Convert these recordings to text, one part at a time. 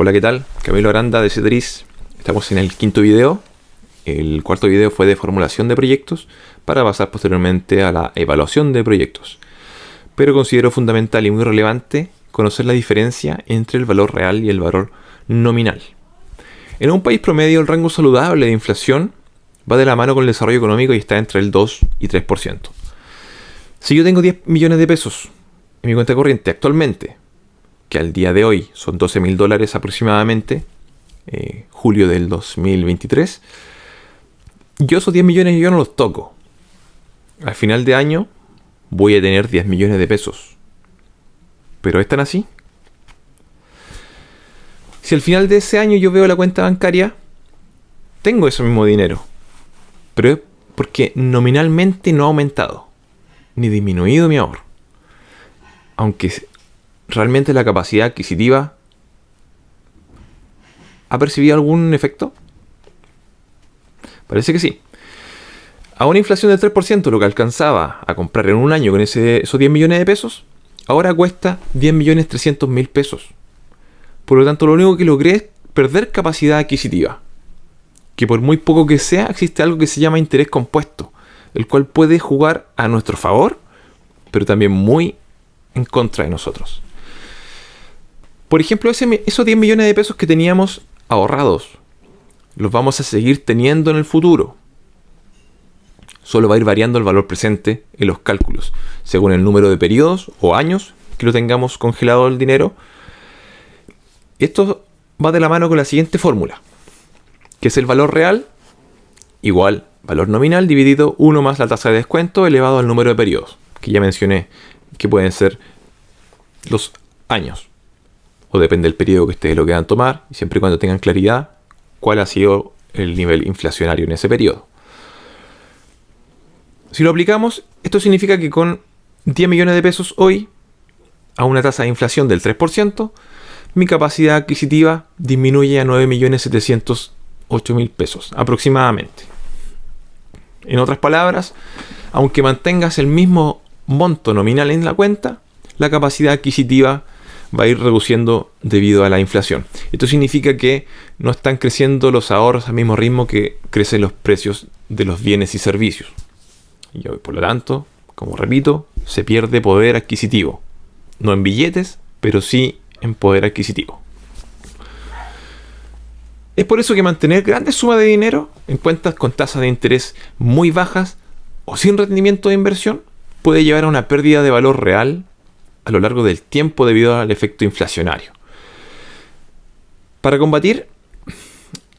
Hola, ¿qué tal? Camilo Aranda de Cetris. Estamos en el quinto video. El cuarto video fue de formulación de proyectos para pasar posteriormente a la evaluación de proyectos. Pero considero fundamental y muy relevante conocer la diferencia entre el valor real y el valor nominal. En un país promedio, el rango saludable de inflación va de la mano con el desarrollo económico y está entre el 2 y 3%. Si yo tengo 10 millones de pesos en mi cuenta corriente actualmente, que al día de hoy son $12.000 aproximadamente, julio del 2023, yo esos 10 millones yo no los toco. Al final de año voy a tener 10 millones de pesos. ¿Pero es tan así? Si al final de ese año yo veo la cuenta bancaria, tengo ese mismo dinero, pero es porque nominalmente no ha aumentado ni disminuido mi ahorro. Aunque realmente la capacidad adquisitiva ha percibido algún efecto. Parece que sí. A una inflación del 3%, lo que alcanzaba a comprar en un año con esos 10 millones de pesos, ahora cuesta 10.300.000 pesos. Por lo tanto, lo único que logré es perder capacidad adquisitiva. Que por muy poco que sea, existe algo que se llama interés compuesto, el cual puede jugar a nuestro favor, pero también muy en contra de nosotros. Por ejemplo, esos 10 millones de pesos que teníamos ahorrados, los vamos a seguir teniendo en el futuro. Solo va a ir variando el valor presente en los cálculos, según el número de periodos o años que lo tengamos congelado el dinero. Esto va de la mano con la siguiente fórmula, que es el valor real igual valor nominal dividido 1 más la tasa de descuento elevado al número de periodos, que ya mencioné que pueden ser los años, o depende del periodo que ustedes lo quieran tomar, y siempre y cuando tengan claridad cuál ha sido el nivel inflacionario en ese periodo. Si lo aplicamos, esto significa que con 10 millones de pesos hoy, a una tasa de inflación del 3%, mi capacidad adquisitiva disminuye a 9.708.000 pesos aproximadamente. En otras palabras, aunque mantengas el mismo monto nominal en la cuenta, la capacidad adquisitiva va a ir reduciendo debido a la inflación. Esto significa que no están creciendo los ahorros al mismo ritmo que crecen los precios de los bienes y servicios. Y por lo tanto, como repito, se pierde poder adquisitivo. No en billetes, pero sí en poder adquisitivo. Es por eso que mantener grandes sumas de dinero en cuentas con tasas de interés muy bajas o sin rendimiento de inversión puede llevar a una pérdida de valor real a lo largo del tiempo debido al efecto inflacionario. Para combatir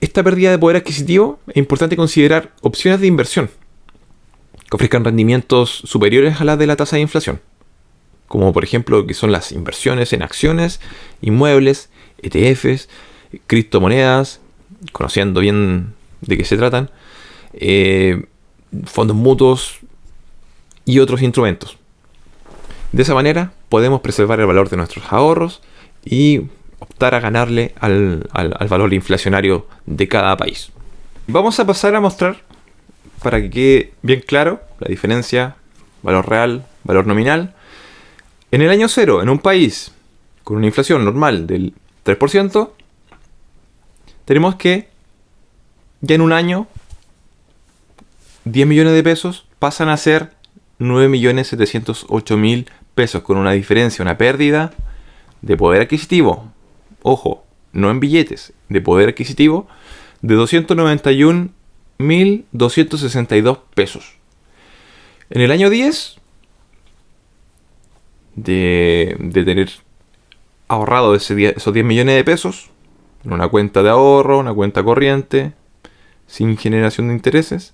esta pérdida de poder adquisitivo es importante considerar opciones de inversión que ofrezcan rendimientos superiores a las de la tasa de inflación, como por ejemplo que son las inversiones en acciones, inmuebles, ETFs, criptomonedas, conociendo bien de qué se tratan, fondos mutuos y otros instrumentos. De esa manera podemos preservar el valor de nuestros ahorros y optar a ganarle al valor inflacionario de cada país. Vamos a pasar a mostrar, para que quede bien claro, la diferencia valor real, valor nominal. En el año cero, en un país con una inflación normal del 3%, tenemos que ya en un año 10 millones de pesos pasan a ser 9.708.000 pesos, con una diferencia, una pérdida de poder adquisitivo, ojo, no en billetes, de poder adquisitivo de 291.262 pesos. En el año 10, de tener ahorrado esos 10 millones de pesos en una cuenta de ahorro, una cuenta corriente, sin generación de intereses,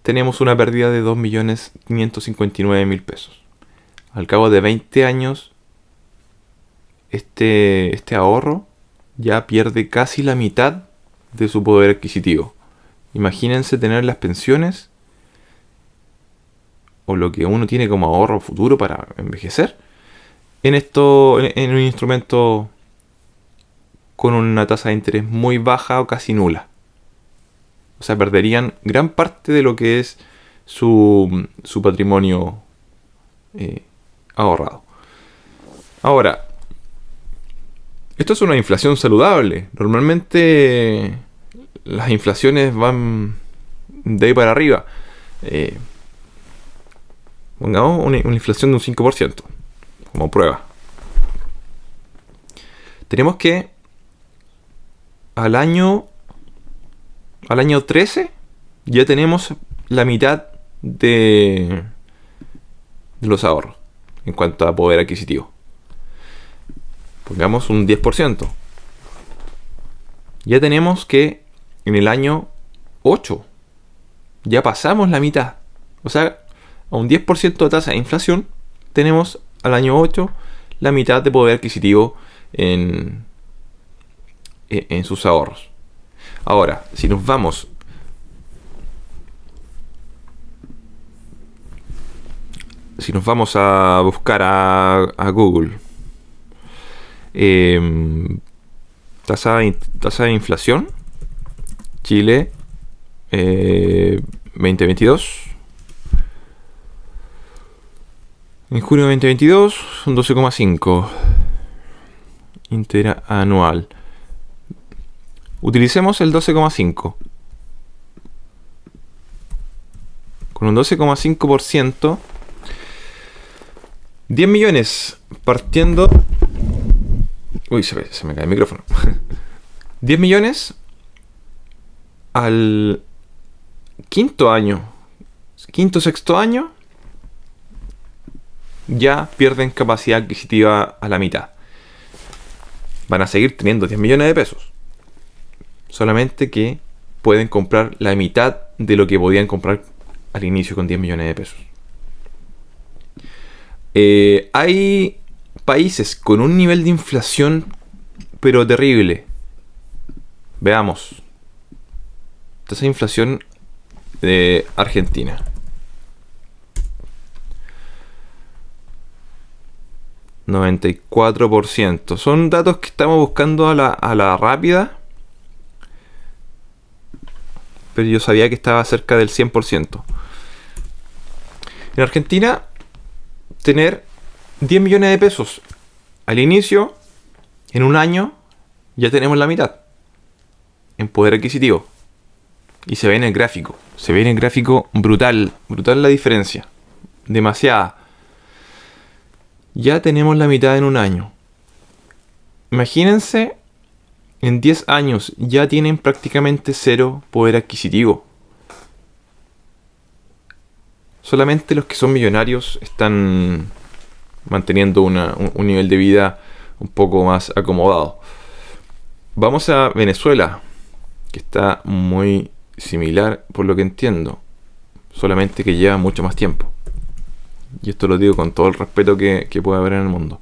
tenemos una pérdida de 2.559.000 pesos. Al cabo de 20 años, este ahorro ya pierde casi la mitad de su poder adquisitivo. Imagínense tener las pensiones o lo que uno tiene como ahorro futuro para envejecer en un instrumento con una tasa de interés muy baja o casi nula. O sea, perderían gran parte de lo que es su patrimonio ahorrado. Ahora, Esto es una inflación saludable. Normalmente las inflaciones van de ahí para arriba. Eh, Pongamos una inflación de un 5% como prueba. Tenemos que al año 13 ya tenemos la mitad de los ahorros en cuanto a poder adquisitivo. Pongamos un 10%. Ya tenemos que en el año 8 ya pasamos la mitad. O sea, a un 10% de tasa de inflación tenemos al año 8 la mitad de poder adquisitivo en sus ahorros. Ahora, si nos vamos a buscar a Google tasa de inflación Chile 2022, en junio de 2022 un 12,5 interanual. Utilicemos el 12,5. Con un 12,5%, 10 millones partiendo... Uy, se me cae el micrófono. 10 millones al quinto sexto año, ya pierden capacidad adquisitiva a la mitad. Van a seguir teniendo 10 millones de pesos. Solamente que pueden comprar la mitad de lo que podían comprar al inicio con 10 millones de pesos. Hay países con un nivel de inflación pero terrible. Veamos. Tasa de inflación de Argentina. 94%. Son datos que estamos buscando a la rápida. Pero yo sabía que estaba cerca del 100%. En Argentina, tener 10 millones de pesos al inicio, en un año, ya tenemos la mitad en poder adquisitivo. Y se ve en el gráfico. Se ve en el gráfico brutal. Brutal la diferencia. Demasiada. Ya tenemos la mitad en un año. Imagínense, en 10 años ya tienen prácticamente cero poder adquisitivo. Solamente los que son millonarios están manteniendo un nivel de vida un poco más acomodado. Vamos a Venezuela, que está muy similar por lo que entiendo, solamente que lleva mucho más tiempo. Y esto lo digo con todo el respeto que puede haber en el mundo.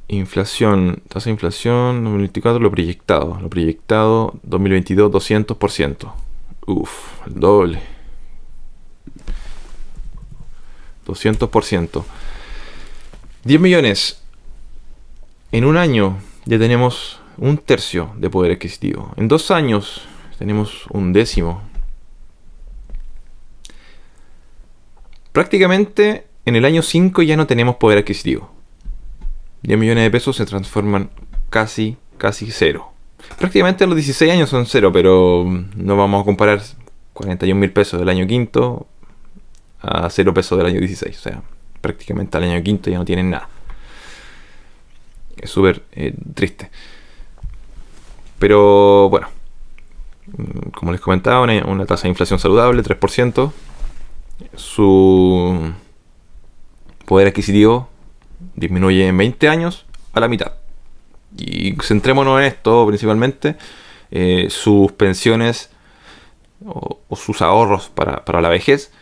Inflación, tasa de inflación 2024, lo proyectado 2022 200%. Uf, el doble. 200%. 10 millones. En un año ya tenemos un tercio de poder adquisitivo. En 2 años tenemos un décimo. Prácticamente en el año 5 ya no tenemos poder adquisitivo. 10 millones de pesos se transforman casi cero. Prácticamente a los 16 años son cero, pero no vamos a comparar 41.000 pesos del año quinto a 0 pesos del año 16. O sea, prácticamente al año quinto ya no tienen nada. Es súper triste. Pero bueno, como les comentaba, una tasa de inflación saludable, 3%. Su poder adquisitivo disminuye en 20 años a la mitad. Y centrémonos en esto principalmente. Sus pensiones o sus ahorros para la vejez,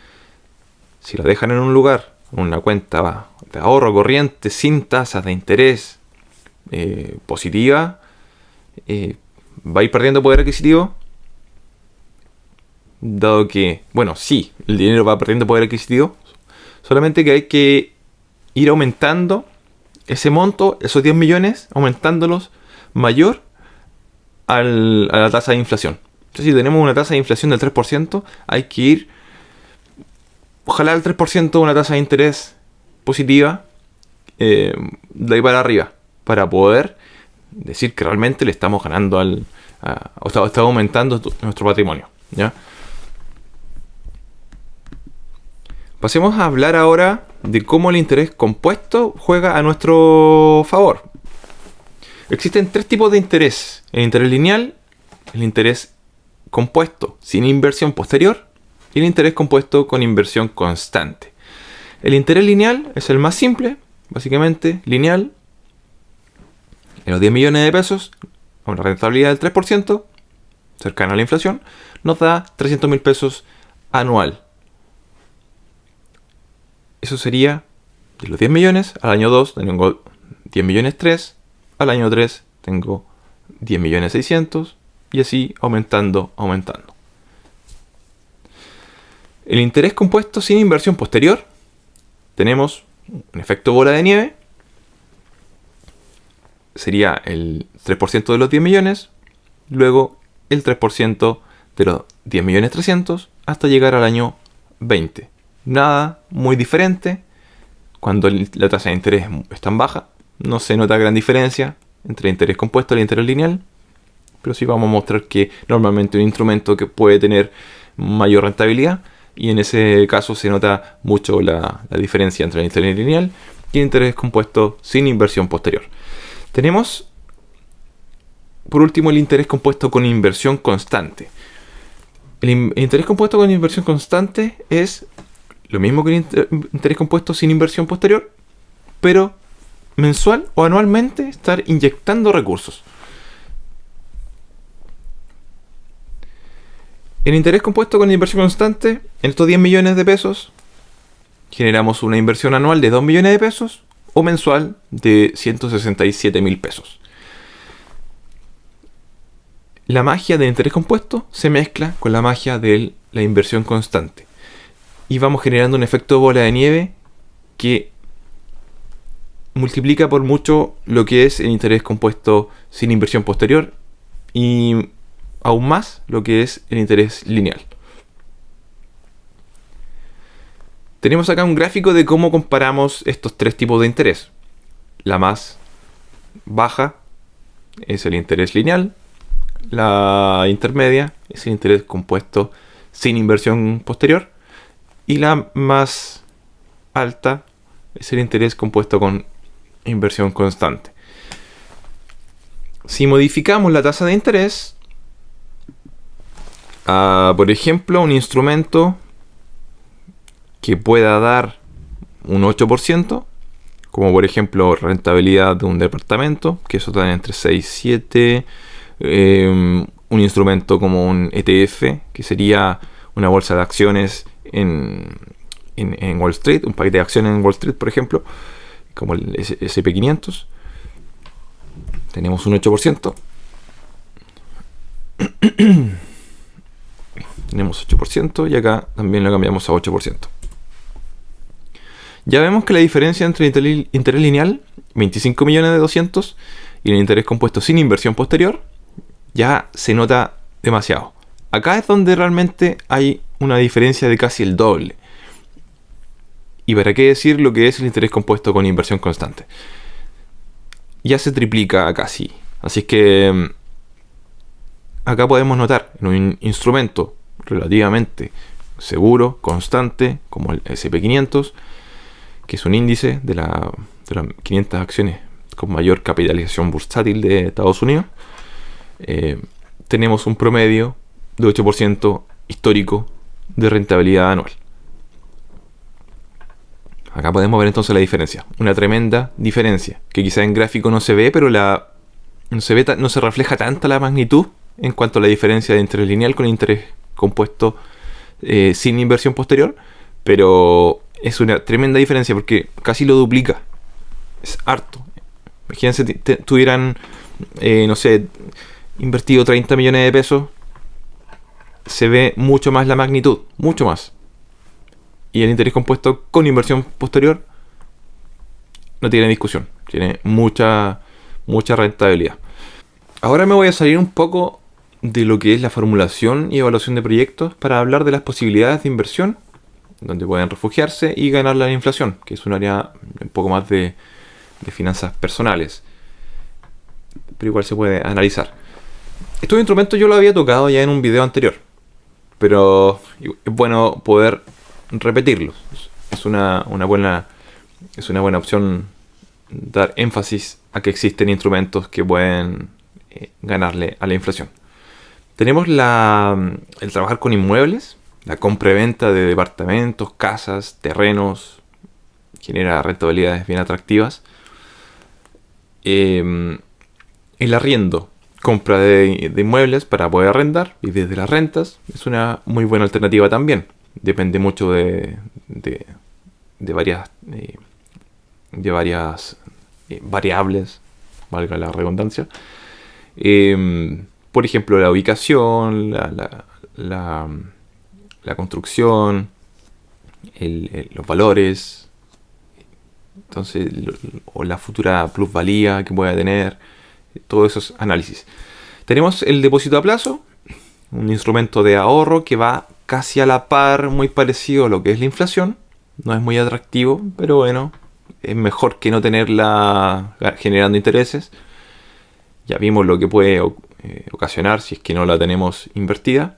si lo dejan en un lugar, en una cuenta de ahorro corriente sin tasas de interés positiva, va a ir perdiendo poder adquisitivo, dado que, bueno, sí, el dinero va perdiendo poder adquisitivo, solamente que hay que ir aumentando ese monto, esos 10 millones, aumentándolos mayor a la tasa de inflación. Entonces, si tenemos una tasa de inflación del 3%, hay que ir, ojalá al 3% una tasa de interés positiva, de ahí para arriba, para poder decir que realmente le estamos ganando o estamos aumentando nuestro patrimonio, ¿ya? Pasemos a hablar ahora de cómo el interés compuesto juega a nuestro favor. Existen tres tipos de interés: el interés lineal, el interés compuesto sin inversión posterior y el interés compuesto con inversión constante. El interés lineal es el más simple, básicamente lineal. En los 10 millones de pesos, una rentabilidad del 3%, cercana a la inflación, nos da 300.000 pesos anual. Eso sería de los 10 millones, al año 2 tengo 10 millones 3, al año 3 tengo 10 millones 600 y así aumentando. El interés compuesto sin inversión posterior, tenemos un efecto bola de nieve, sería el 3% de los 10 millones, luego el 3% de los 10 millones 300 hasta llegar al año 20. Nada muy diferente. Cuando la tasa de interés es tan baja, no se nota gran diferencia entre el interés compuesto y el interés lineal, pero sí vamos a mostrar que normalmente un instrumento que puede tener mayor rentabilidad, y en ese caso se nota mucho la diferencia entre el interés lineal y el interés compuesto sin inversión posterior. Tenemos por último el interés compuesto con inversión constante. El interés compuesto con inversión constante es lo mismo que el interés compuesto sin inversión posterior, pero mensual o anualmente estar inyectando recursos. El interés compuesto con inversión constante, en estos 10 millones de pesos, generamos una inversión anual de 2 millones de pesos o mensual de 167.000 pesos. La magia del interés compuesto se mezcla con la magia de la inversión constante. Y vamos generando un efecto bola de nieve que multiplica por mucho lo que es el interés compuesto sin inversión posterior y aún más lo que es el interés lineal. Tenemos acá un gráfico de cómo comparamos estos tres tipos de interés. La más baja es el interés lineal, la intermedia es el interés compuesto sin inversión posterior y la más alta es el interés compuesto con inversión constante. Si modificamos la tasa de interés a, por ejemplo, un instrumento que pueda dar un 8%, como por ejemplo rentabilidad de un departamento, que eso da entre 6 y 7, un instrumento como un ETF, que sería una bolsa de acciones en Wall Street, un paquete de acciones en Wall Street, por ejemplo, como el S&P 500, tenemos un 8%. Tenemos 8% y acá también lo cambiamos a 8%. Ya vemos que la diferencia entre el interés lineal, 25 millones de 200, y el interés compuesto sin inversión posterior, ya se nota demasiado. Acá es donde realmente hay una diferencia de casi el doble. ¿Y para qué decir lo que es el interés compuesto con inversión constante? Ya se triplica casi. Así es que acá podemos notar en un instrumento relativamente seguro, constante, como el S&P 500, que es un índice de las 500 acciones con mayor capitalización bursátil de Estados Unidos, tenemos un promedio de 8% histórico de rentabilidad anual. Acá podemos ver entonces la diferencia, una tremenda diferencia, que quizá en gráfico no se ve, pero no se refleja tanta la magnitud en cuanto a la diferencia de interés lineal con interés compuesto sin inversión posterior, pero es una tremenda diferencia porque casi lo duplica. Es harto. Imagínense, tuvieran, no sé, invertido 30 millones de pesos, se ve mucho más la magnitud, mucho más. Y el interés compuesto con inversión posterior no tiene discusión, tiene mucha rentabilidad. Ahora me voy a salir un poco de lo que es la formulación y evaluación de proyectos para hablar de las posibilidades de inversión donde pueden refugiarse y ganar la inflación, que es un área un poco más de de finanzas personales, pero igual se puede analizar. Estos instrumentos yo los había tocado ya en un video anterior, pero es bueno poder repetirlos. Es una buena opción dar énfasis a que existen instrumentos que pueden ganarle a la inflación. Tenemos el trabajar con inmuebles, la compra y venta de departamentos, casas, terrenos, genera rentabilidades bien atractivas. El arriendo, compra de inmuebles para poder arrendar, y desde las rentas es una muy buena alternativa también. Depende mucho de varias variables, valga la redundancia. Por ejemplo, la ubicación, la construcción, los valores, entonces, o la futura plusvalía que pueda tener, todos esos análisis. Tenemos el depósito a plazo, un instrumento de ahorro que va casi a la par, muy parecido a lo que es la inflación. No es muy atractivo, pero bueno, es mejor que no tenerla generando intereses. Ya vimos lo que puede ocasionar si es que no la tenemos invertida.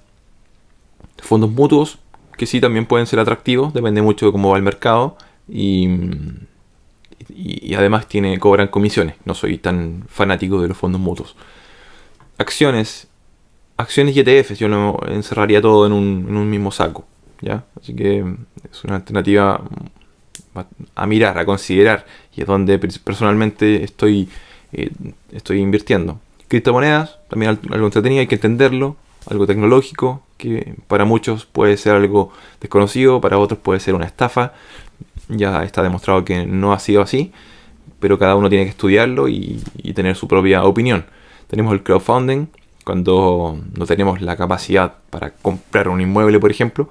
Fondos mutuos, que sí también pueden ser atractivos, depende mucho de cómo va el mercado. Y además cobran comisiones. No soy tan fanático de los fondos mutuos. Acciones y ETFs, yo lo encerraría todo en un mismo saco, ¿ya? Así que es una alternativa a mirar, a considerar, y es donde personalmente estoy invirtiendo. Criptomonedas, también algo entretenido, hay que entenderlo, algo tecnológico, que para muchos puede ser algo desconocido, para otros puede ser una estafa. Ya está demostrado que no ha sido así, pero cada uno tiene que estudiarlo y tener su propia opinión. Tenemos el crowdfunding, cuando no tenemos la capacidad para comprar un inmueble, por ejemplo,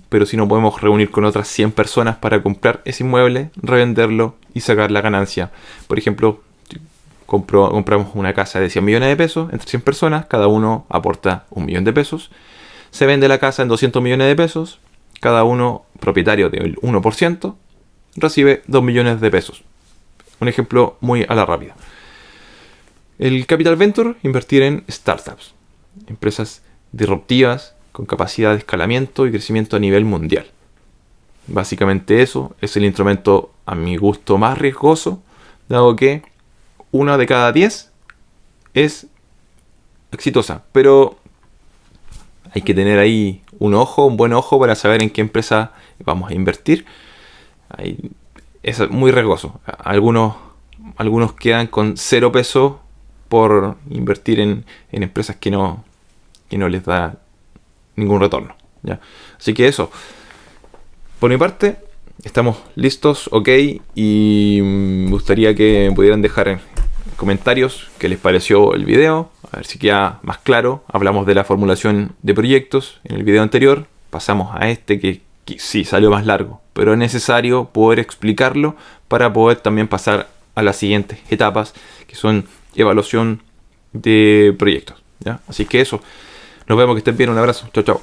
pero si no podemos reunir con otras 100 personas para comprar ese inmueble, revenderlo y sacar la ganancia. Por ejemplo, compramos una casa de 100 millones de pesos entre 100 personas, cada uno aporta 1 millón de pesos. Se vende la casa en 200 millones de pesos, cada uno propietario del 1%, recibe 2 millones de pesos. Un ejemplo muy a la rápida. El Capital Venture, invertir en startups, empresas disruptivas con capacidad de escalamiento y crecimiento a nivel mundial. Básicamente eso es el instrumento a mi gusto más riesgoso, dado que 1 de cada 10 es exitosa, pero hay que tener ahí un buen ojo para saber en qué empresa vamos a invertir. Es muy riesgoso. Algunos quedan con 0 pesos por invertir en empresas que no les da ningún retorno, ¿ya? Así que eso. Por mi parte, estamos listos, ok, y me gustaría que pudieran dejar en comentarios qué les pareció el video, a ver si queda más claro. Hablamos de la formulación de proyectos en el video anterior, pasamos a este que sí salió más largo, pero es necesario poder explicarlo para poder también pasar a las siguientes etapas, que son evaluación de proyectos, ¿ya? Así que eso, nos vemos, que estén bien, un abrazo, chao chao.